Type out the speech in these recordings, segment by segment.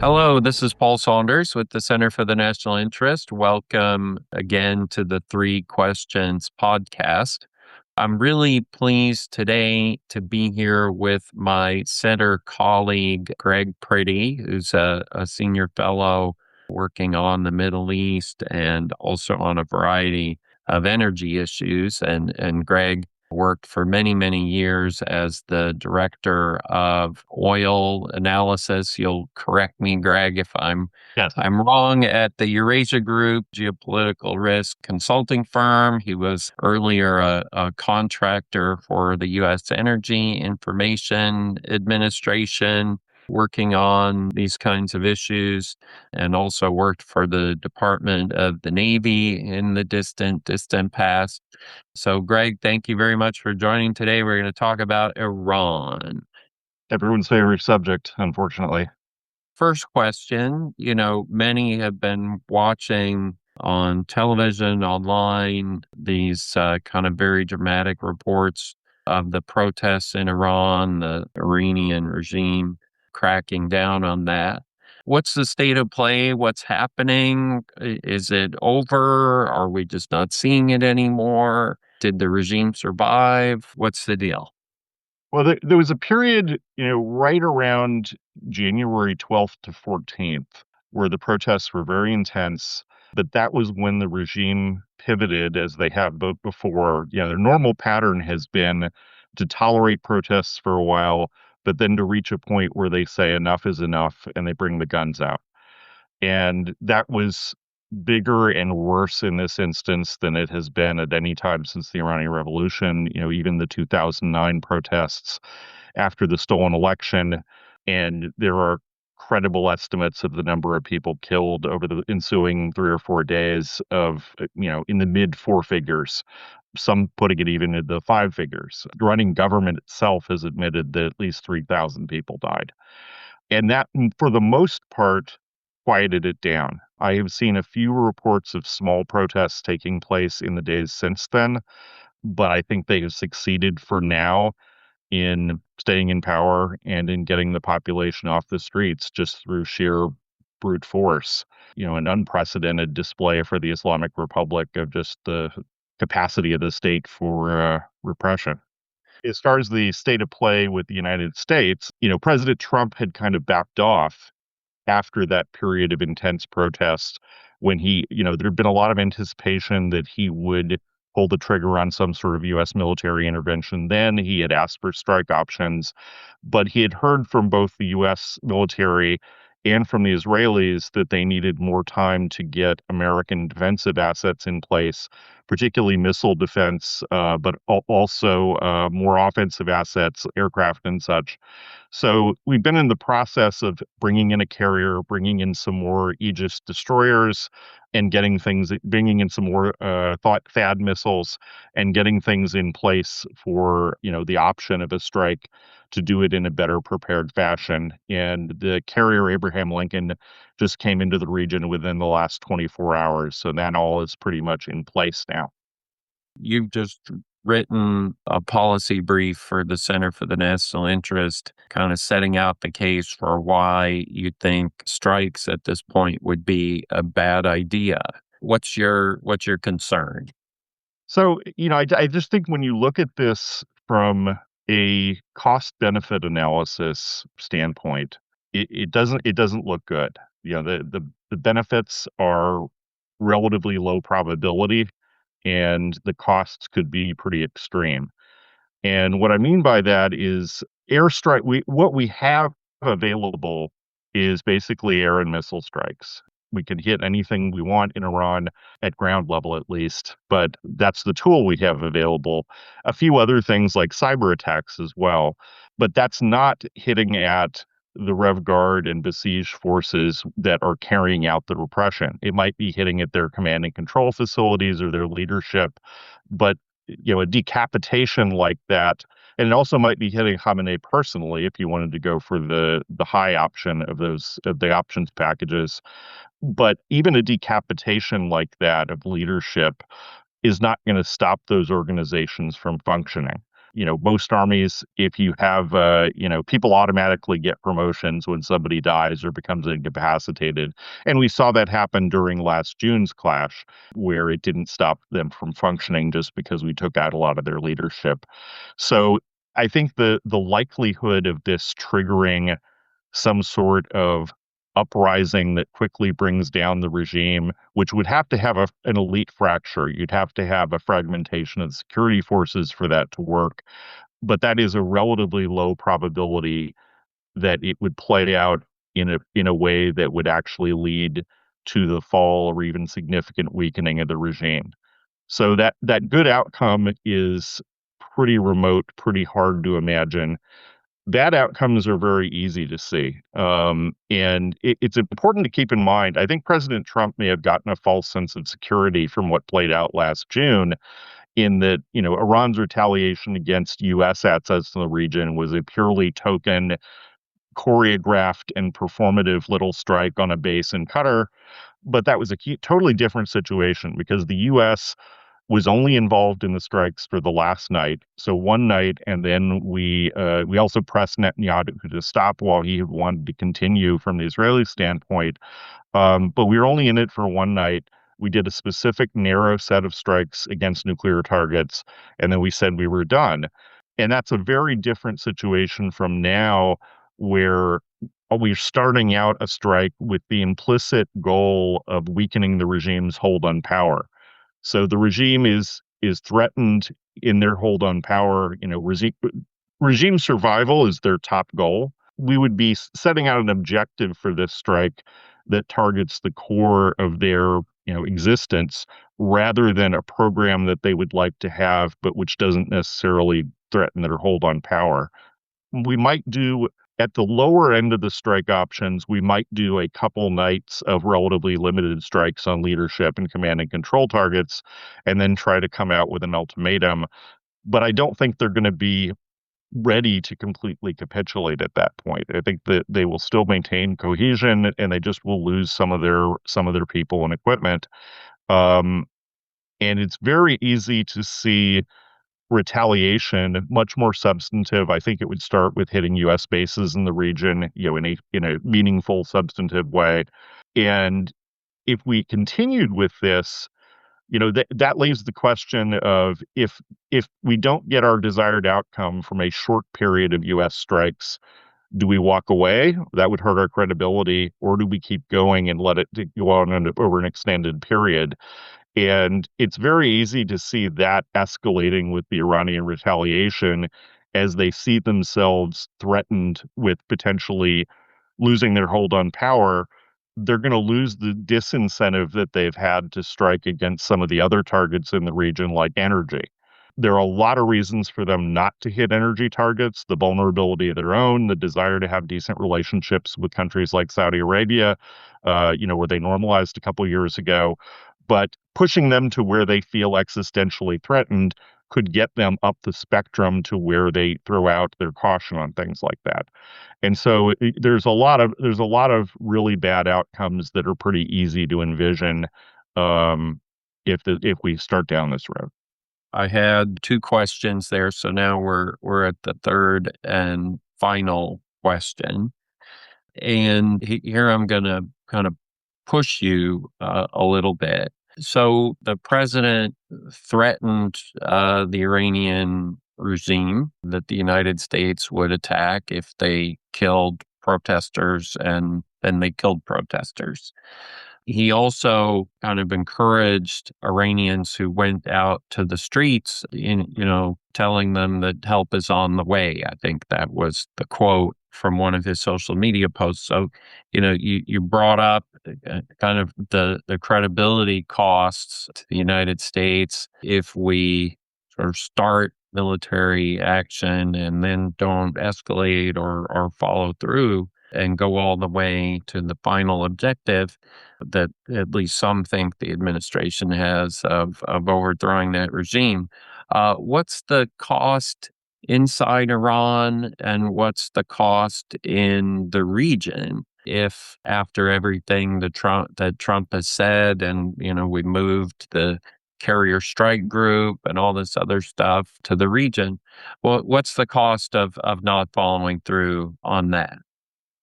Hello, this is Paul Saunders with the Center for the National Interest. Welcome again to the Three Questions podcast. I'm really pleased today to be here with my center colleague, Greg Priddy, who's a senior fellow working on the Middle East and also on a variety of energy issues. And Greg worked for many, many years as the director of oil analysis. You'll correct me, Greg, if Yes. I'm wrong, at the Eurasia Group geopolitical risk consulting firm. He was earlier a contractor for the U.S. Energy Information Administration, working on these kinds of issues, and also worked for the Department of the Navy in the distant past. So, Greg, thank you very much for joining today. We're going to talk about Iran. Everyone's favorite subject, unfortunately. First question, many have been watching on television, online, these kind of very dramatic reports of the protests in Iran, the Iranian regime cracking down on that. What's the state of play? What's happening? Is it over? Are we just not seeing it anymore? Did the regime survive? What's the deal? Well, there was a period, right around January 12th to 14th, where the protests were very intense. But that was when the regime pivoted, as they have both before. Their normal pattern has been to tolerate protests for a while, but then to reach a point where they say enough is enough and they bring the guns out. And that was bigger and worse in this instance than it has been at any time since the Iranian Revolution, even the 2009 protests after the stolen election. And there are credible estimates of the number of people killed over the ensuing 3 or 4 days of, in the mid four figures, some putting it even into the five figures. The running government itself has admitted that at least 3,000 people died. And that, for the most part, quieted it down. I have seen a few reports of small protests taking place in the days since then, but I think they have succeeded for now in staying in power and in getting the population off the streets just through sheer brute force. An unprecedented display for the Islamic Republic of just the capacity of the state for repression. As far as the state of play with the United States, President Trump had kind of backed off after that period of intense protest when there had been a lot of anticipation that he would pull the trigger on some sort of U.S. military intervention. Then he had asked for strike options, but he had heard from both the U.S. military and from the Israelis that they needed more time to get American defensive assets in place, particularly missile defense, but also more offensive assets, aircraft and such. So we've been in the process of bringing in a carrier, bringing in some more Aegis destroyers, and bringing in some more THAAD missiles, and getting things in place for the option of a strike to do it in a better prepared fashion. And the carrier Abraham Lincoln just came into the region within the last 24 hours, so that all is pretty much in place now. You've just written a policy brief for the Center for the National Interest, kind of setting out the case for why you think strikes at this point would be a bad idea. What's your concern? So, I just think when you look at this from a cost benefit analysis standpoint, it doesn't look good. The benefits are relatively low probability, and the costs could be pretty extreme. And what I mean by that is airstrike. What we have available is basically air and missile strikes. We can hit anything we want in Iran at ground level, at least, but that's the tool we have available. A few other things like cyber attacks as well, but that's not hitting at the Rev Guard and besieged forces that are carrying out the repression. It might be hitting at their command and control facilities or their leadership, but a decapitation like that, and it also might be hitting Khamenei personally if you wanted to go for the high option of the options packages. But even a decapitation like that of leadership is not going to stop those organizations from functioning. Most armies, if you have, people automatically get promotions when somebody dies or becomes incapacitated. And we saw that happen during last June's clash, where it didn't stop them from functioning just because we took out a lot of their leadership. So I think the likelihood of this triggering some sort of uprising that quickly brings down the regime, which would have to have an elite fracture. You'd have to have a fragmentation of the security forces for that to work. But that is a relatively low probability that it would play out in a way that would actually lead to the fall or even significant weakening of the regime. So that good outcome is pretty remote, pretty hard to imagine. Bad outcomes are very easy to see. And it's important to keep in mind. I think President Trump may have gotten a false sense of security from what played out last June, in that, Iran's retaliation against U.S. assets in the region was a purely token, choreographed, and performative little strike on a base in Qatar. But that was a totally different situation because the U.S. was only involved in the strikes for the last night. So one night, and then we also pressed Netanyahu to stop while he had wanted to continue from the Israeli standpoint. But we were only in it for one night. We did a specific narrow set of strikes against nuclear targets, and then we said we were done. And that's a very different situation from now, where we're starting out a strike with the implicit goal of weakening the regime's hold on power. So the regime is threatened in their hold on power. Regime survival is their top goal. We would be setting out an objective for this strike that targets the core of their existence, rather than a program that they would like to have, but which doesn't necessarily threaten their hold on power. We might do, at the lower end of the strike options, we might do a couple nights of relatively limited strikes on leadership and command and control targets, and then try to come out with an ultimatum. But I don't think they're going to be ready to completely capitulate at that point. I think that they will still maintain cohesion, and they just will lose some of their people and equipment. Um, and it's very easy to see retaliation, much more substantive. I think it would start with hitting U.S. bases in the region, in a meaningful, substantive way. And if we continued with this, that leaves the question of, if we don't get our desired outcome from a short period of U.S. strikes, do we walk away? That would hurt our credibility, or do we keep going and let it go on over an extended period? And it's very easy to see that escalating with the Iranian retaliation, as they see themselves threatened with potentially losing their hold on power. They're going to lose the disincentive that they've had to strike against some of the other targets in the region, like energy. There are a lot of reasons for them not to hit energy targets: the vulnerability of their own, the desire to have decent relationships with countries like Saudi Arabia, where they normalized a couple years ago. But pushing them to where they feel existentially threatened could get them up the spectrum to where they throw out their caution on things like that. And so there's a lot of really bad outcomes that are pretty easy to envision, if we start down this road. I had two questions there, so now we're at the third and final question. And here I'm going to kind of push you a little bit. So the president threatened the Iranian regime that the United States would attack if they killed protesters, and then they killed protesters. He also kind of encouraged Iranians who went out to the streets, telling them that help is on the way. I think that was the quote from one of his social media posts. So, you brought up kind of the credibility costs to the United States if we sort of start military action and then don't escalate or follow through and go all the way to the final objective that at least some think the administration has of overthrowing that regime. What's the cost inside Iran, and what's the cost in the region if, after everything that Trump has said, and we moved the carrier strike group and all this other stuff to the region. Well, what's the cost of not following through on that?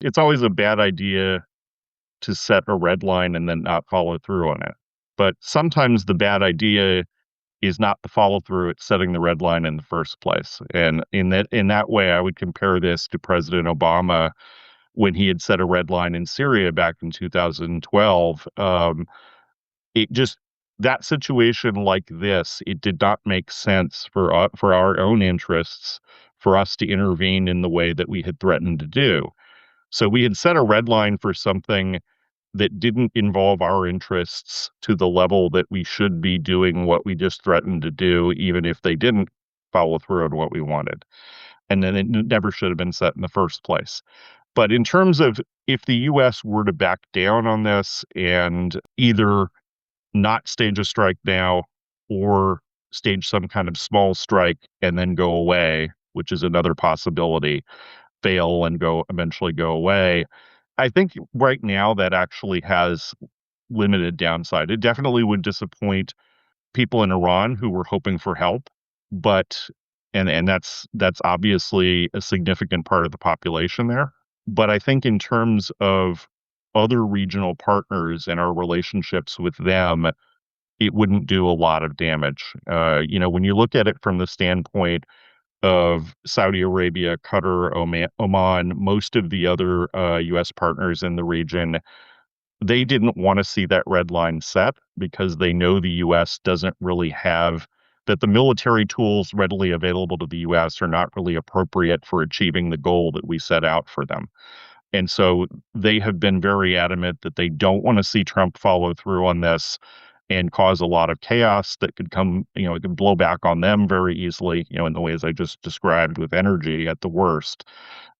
It's always a bad idea to set a red line and then not follow through on it. But sometimes the bad idea is not the follow through, it's setting the red line in the first place. And in that way, I would compare this to President Obama when he had set a red line in Syria back in 2012. It just that situation like this, it did not make sense for our own interests for us to intervene in the way that we had threatened to do. So we had set a red line for something that didn't involve our interests to the level that we should be doing what we just threatened to do, even if they didn't follow through on what we wanted. And then it never should have been set in the first place. But in terms of if the US were to back down on this and either not stage a strike now or stage some kind of small strike and then go away, which is another possibility, fail and eventually go away. I think right now that actually has limited downside. It definitely would disappoint people in Iran who were hoping for help, but and that's obviously a significant part of the population there. But I think in terms of other regional partners and our relationships with them, it wouldn't do a lot of damage. When you look at it from the standpoint of Saudi Arabia, Qatar, Oman, most of the other U.S. partners in the region, they didn't want to see that red line set because they know the U.S. doesn't really have that the military tools readily available to the U.S. are not really appropriate for achieving the goal that we set out for them. And so they have been very adamant that they don't want to see Trump follow through on this and cause a lot of chaos that could come, it could blow back on them very easily, in the ways I just described with energy at the worst.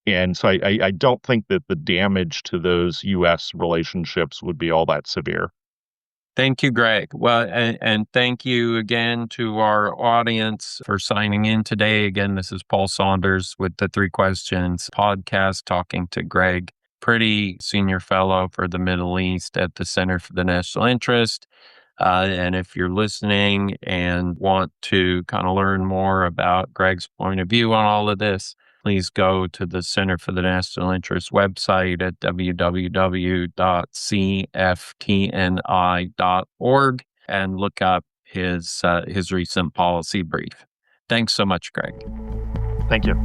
And so I don't think that the damage to those U.S. relationships would be all that severe. Thank you, Greg. Well, and thank you again to our audience for signing in today. Again, this is Paul Saunders with the Three Questions podcast, talking to Greg Priddy, Senior Fellow for the Middle East at the Center for the National Interest. And if you're listening and want to kind of learn more about Greg's point of view on all of this, please go to the Center for the National Interest website at www.cftni.org and look up his recent policy brief. Thanks so much, Greg. Thank you.